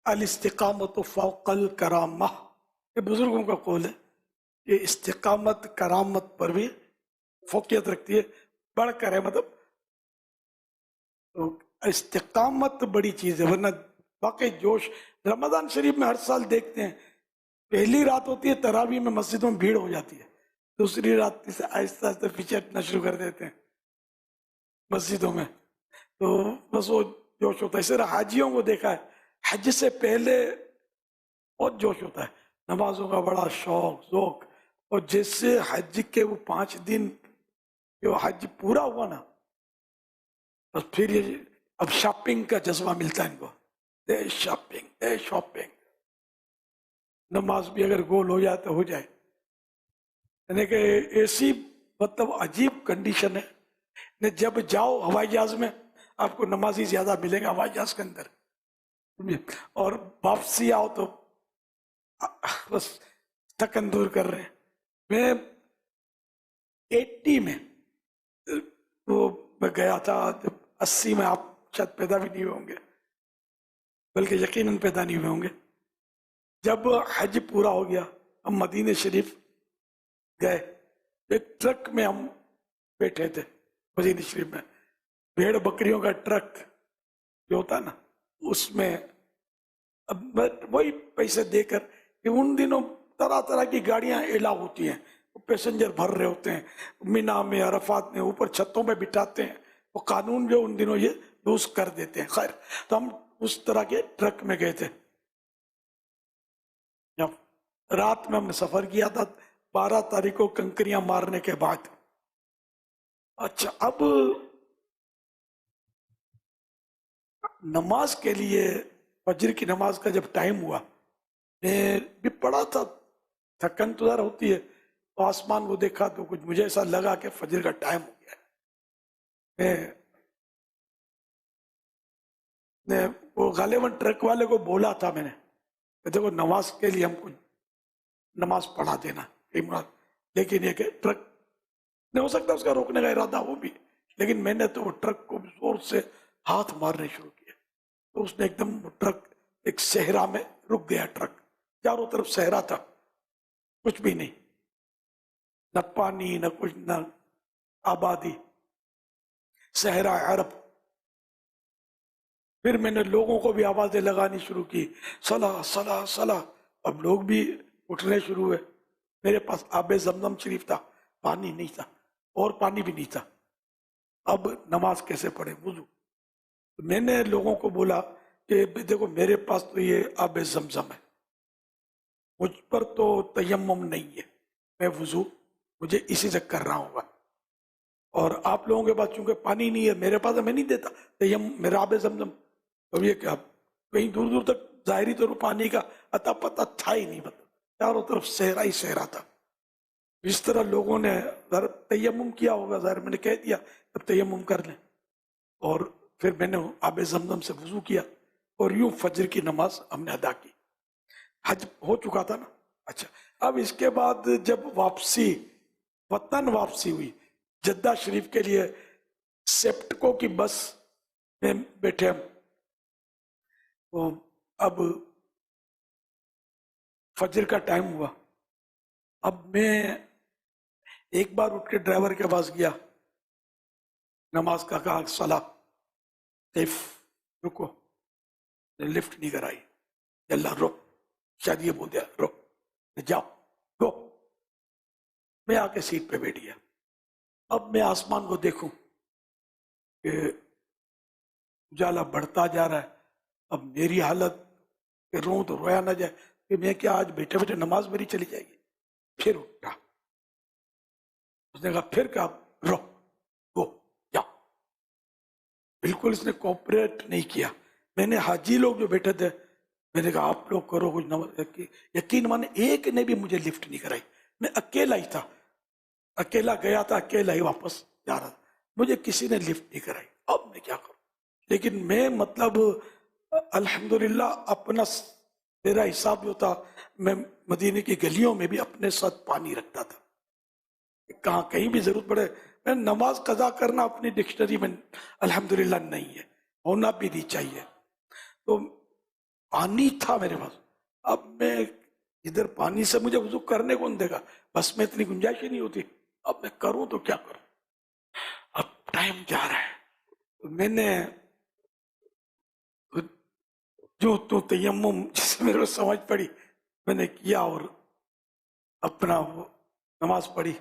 الاستقامت فوق الکرامہ، یہ بزرگوں کا قول ہے کہ استقامت کرامت پر بھی فوقیت رکھتی ہے، بڑھ کر ہے، مطلب تو استقامت بڑی چیز ہے، ورنہ واقعی جوش رمضان شریف میں ہر سال دیکھتے ہیں، پہلی رات ہوتی ہے تراویح میں مسجدوں میں بھیڑ ہو جاتی ہے، دوسری رات سے آہستہ آہستہ پیچھے ہٹنا شروع کر دیتے ہیں مسجدوں میں، تو بس وہ جوش ہوتا ہے۔ اس طرح حاجیوں کو دیکھا ہے، حج سے پہلے بہت جوش ہوتا ہے، نمازوں کا بڑا شوق ذوق، اور جیسے حج کے وہ 5 دن جو حج پورا ہوا نا، بس پھر یہ اب شاپنگ کا جذبہ ملتا ہے ان کو، دے شاپنگ، نماز بھی اگر گول ہو جائے تو ہو جائے، یعنی کہ ایسی مطلب عجیب کنڈیشن ہے، جب جاؤ ہوائی جہاز میں آپ کو نمازی زیادہ ملے گا ہوائی جہاز کے اندر، اور واپسی آؤ تو بس تھکن دور کر رہے ہیں۔ میں 80 میں وہ میں گیا تھا، جب 80 میں آپ شاید پیدا بھی نہیں ہوئے ہوں گے، بلکہ یقیناً پیدا نہیں ہوئے ہوں گے، جب حج پورا ہو گیا ہم مدینہ شریف گئے، ایک ٹرک میں ہم بیٹھے تھے مدینہ شریف میں، بھیڑ بکریوں کا ٹرک جو ہوتا ہے نا، اس میں اب وہی پیسے دے کر کہ ان دنوں طرح طرح کی گاڑیاں الاؤ ہوتی ہیں، پیسنجر بھر رہے ہوتے ہیں، مینا میں عرفات میں اوپر چھتوں پہ بٹھاتے ہیں، وہ قانون جو ان دنوں یہ یوز کر دیتے ہیں، خیر تو ہم اس طرح کے ٹرک میں گئے تھے، رات میں ہم نے سفر کیا تھا 12 تاریخ کو کنکریاں مارنے کے بعد۔ اچھا، اب نماز کے لیے فجر کی نماز کا جب ٹائم ہوا، میں بھی پڑا تھا، تھکن تو ذرا ہوتی ہے، تو آسمان کو دیکھا تو کچھ مجھے ایسا لگا کہ فجر کا ٹائم ہو گیا ہے۔ میں وہ غالباً ٹرک والے کو بولا تھا میں نے کہ دیکھو نماز کے لیے ہم کو نماز پڑھا دینا، لیکن یہ کہ ٹرک نہیں، ہو سکتا اس کا روکنے کا ارادہ ہو بھی، لیکن میں نے تو وہ ٹرک کو زور سے ہاتھ مارنے شروع کیا، تو اس نے ایک دم ٹرک ایک صحرا میں رک گیا، ٹرک چاروں طرف صحرا تھا، کچھ بھی نہیں، نہ پانی نہ کچھ، نہ آبادی، صحرا عرب۔ پھر میں نے لوگوں کو بھی آوازیں لگانی شروع کی، صلاح صلاح صلاح، اب لوگ بھی اٹھنے شروع ہوئے، میرے پاس آب زمزم شریف تھا، پانی نہیں تھا، اور پانی بھی نہیں تھا، اب نماز کیسے پڑھے، وضو؟ میں نے لوگوں کو بولا کہ دیکھو میرے پاس تو یہ آب زمزم ہے، مجھ پر تو تیمم نہیں ہے، میں وضو مجھے اسی سے کر رہا ہوں گا، اور آپ لوگوں کے پاس چونکہ پانی نہیں ہے، میرے پاس میں نہیں دیتا تیمم، میرا آب زمزم، تو یہ کہ اب کہیں دور دور تک ظاہری طور پانی کا اتا پتہ تھا ہی نہیں، مطلب چاروں طرف صحرا ہی صحرا تھا۔ جس طرح لوگوں نے تیمم کیا ہوگا، ظاہر میں نے کہہ دیا اب تیمم کر لیں، اور پھر میں نے آب زمزم سے وضو کیا، اور یوں فجر کی نماز ہم نے ادا کی، حج ہو چکا تھا نا۔ اچھا، اب اس کے بعد جب واپسی وطن واپسی ہوئی، جدہ شریف کے لیے سیپٹکو کی بس میں بیٹھے ہم، تو اب فجر کا ٹائم ہوا، اب میں ایک بار اٹھ کے ڈرائیور کے پاس گیا، نماز کا کہا صلاح کیف، رکو، لفٹ نہیں کرائی، اللہ رک، شاید یہ بول دیا رک، جاؤ گو، میں آ کے سیٹ پہ بیٹھ گیا۔ اب میں آسمان کو دیکھوں کہ اجالا بڑھتا جا رہا ہے، اب میری حالت کہ روؤں تو رویا نہ جائے کہ میں کیا آج بیٹھے بیٹھے نماز میری چلی جائے گی۔ پھر اٹھا، اس نے کہا پھر کیا، رو گو جاؤ، بالکل اس نے کوپریٹ نہیں کیا۔ میں نے حاجی لوگ جو بیٹھے تھے، میں نے کہا آپ لوگ کرو کچھ نماز، یقین مانے ایک نے بھی مجھے لفٹ نہیں کرائی، میں اکیلا ہی تھا، اکیلا گیا تھا، اکیلا ہی واپس جا رہا تھا، مجھے کسی نے لفٹ نہیں کرائی، اب میں کیا کروں؟ لیکن میں مطلب الحمدللہ اپنا میرا حساب جو تھا، میں مدینے کی گلیوں میں بھی اپنے ساتھ پانی رکھتا تھا، کہاں کہیں بھی ضرورت پڑے، میں نماز قضا کرنا اپنی ڈکشنری میں الحمدللہ نہیں ہے، ہونا بھی نہیں چاہیے۔ تو پانی تھا میرے پاس. اب میں ادھر پانی سے مجھے وضو کرنے کون دے گا؟ بس میں اتنی گنجائش ہی نہیں ہوتی. اب میں کروں تو کیا کروں؟ اب ٹائم جا رہا ہے. میں نے جو تو تیمم جسے میرے کو سمجھ پڑی میں نے کیا اور اپنا وہ نماز پڑھی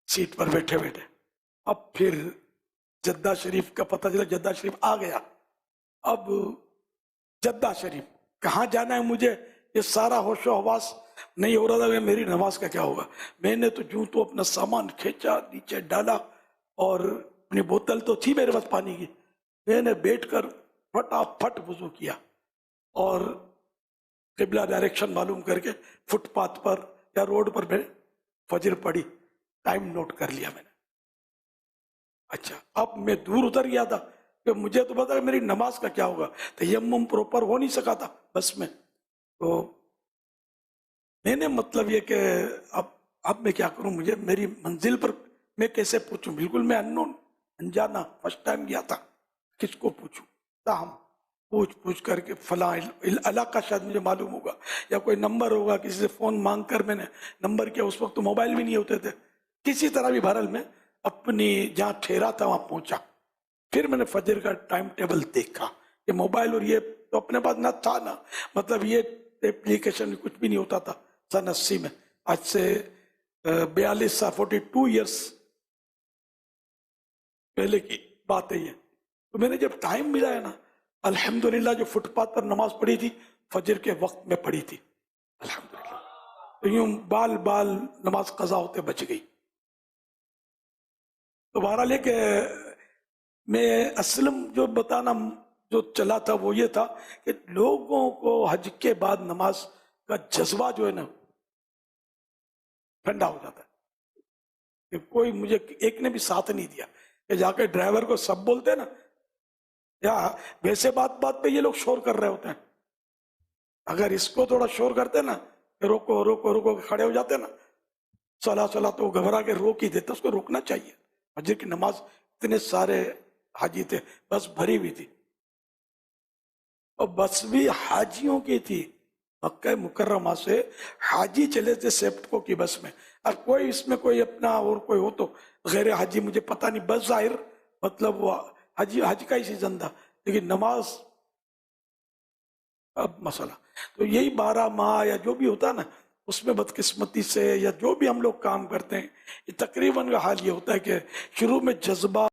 سیٹ پر بیٹھے بیٹھے. اب پھر جدہ شریف کا پتہ چلا، جدہ شریف آ گیا. اب جدہ شریف کہاں جانا ہے مجھے یہ سارا ہوش و حواس نہیں ہو رہا تھا کہ میری نماز کا کیا ہوگا. میں نے تو جو تو اپنا سامان کھینچا نیچے ڈالا اور اپنی بوتل تو تھی میرے پاس پانی کی. میں نے بیٹھ کر فٹافٹ وضو کیا اور قبلہ ڈائریکشن معلوم کر کے فٹ پاتھ پر یا روڈ پر میں فجر پڑھی. ٹائم نوٹ کر لیا میں نے. اچھا اب میں دور اتر گیا تھا کہ مجھے تو پتا کہ میری نماز کا کیا ہوگا. تیمم پروپر ہو نہیں سکا تھا بس میں. تو میں نے مطلب یہ کہ اب میں کیا کروں، مجھے میری منزل پر میں کیسے پوچھوں؟ بالکل میں اننون انجانا فرسٹ ٹائم گیا تھا، کس کو پوچھوں؟ تاہم پوچھ کر کے فلاں علاقہ شاید مجھے معلوم ہوگا یا کوئی نمبر ہوگا، کسی سے فون مانگ کر میں نے نمبر کیا. اس وقت تو موبائل بھی نہیں ہوتے تھے. کسی طرح بھی بہرحال میں اپنی جہاں ٹھہرا تھا وہاں پہنچا. پھر میں نے فجر کا ٹائم ٹیبل دیکھا کہ موبائل اور یہ تو اپنے پاس نہ تھا نا، مطلب یہ اپلیکیشن کچھ بھی نہیں ہوتا تھا سن 80 میں. آج سے 42 سال 42 ایئرس پہلے کی بات ہے یہ. تو میں نے جب ٹائم ملا ہے نا، الحمدللہ جو فٹ پاتھ پر نماز پڑھی تھی فجر کے وقت میں پڑھی تھی الحمدللہ. تو یوں بال نماز قضا ہوتے بچ گئی. تو بہرحال کہ میں اسلم جو بتانا جو چلا تھا وہ یہ تھا کہ لوگوں کو حج کے بعد نماز کا جذبہ جو ہے نا ٹھنڈا ہو جاتا ہے. کہ کوئی مجھے ایک نے بھی ساتھ نہیں دیا کہ جا کے ڈرائیور کو سب بولتے ہیں نا، یا ویسے بات پہ یہ لوگ شور کر رہے ہوتے ہیں. اگر اس کو تھوڑا شور کرتے نا کہ روکو روکو روکو کھڑے ہو جاتے نا، چلا تو گھبرا کے روک ہی دیتا. اس کو روکنا چاہیے. فجر کی نماز اتنے سارے حاجی تھے، بس بھری ہوئی تھی اور بس بھی حاجیوں کی تھی. مکہ مکرمہ سے حاجی چلے تھے سیپٹکو کی بس میں. اور کوئی اس میں کوئی اپنا اور کوئی ہو تو غیر حاجی مجھے پتہ نہیں، بس ظاہر مطلب وہ حج کا ہی سیزن تھا لیکن نماز اب مسئلہ. تو یہی 12 ماہ یا جو بھی ہوتا نا اس میں بدقسمتی سے یا جو بھی ہم لوگ کام کرتے ہیں یہ تقریباً حال یہ ہوتا ہے کہ شروع میں جذبہ